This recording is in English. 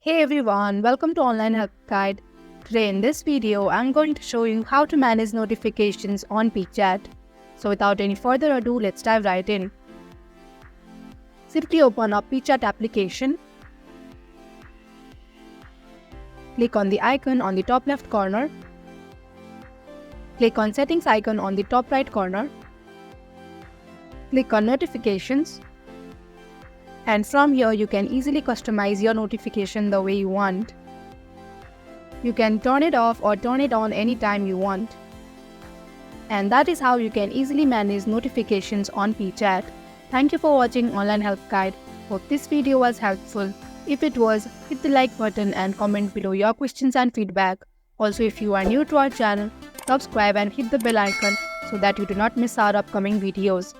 Hey everyone, welcome to Online Help Guide. Today in this video, I'm going to show you how to manage notifications on Peachat. So without any further ado, let's dive right in. Simply open up Peachat application. Click on the icon on the top left corner. Click on Settings icon on the top right corner. Click on Notifications. And from here, you can easily customize your notification the way you want. You can turn it off or turn it on anytime you want. And that is how you can easily manage notifications on Peachat. Thank you for watching Online Help Guide. Hope this video was helpful. If it was, hit the like button and comment below your questions and feedback. Also, if you are new to our channel, subscribe and hit the bell icon so that you do not miss our upcoming videos.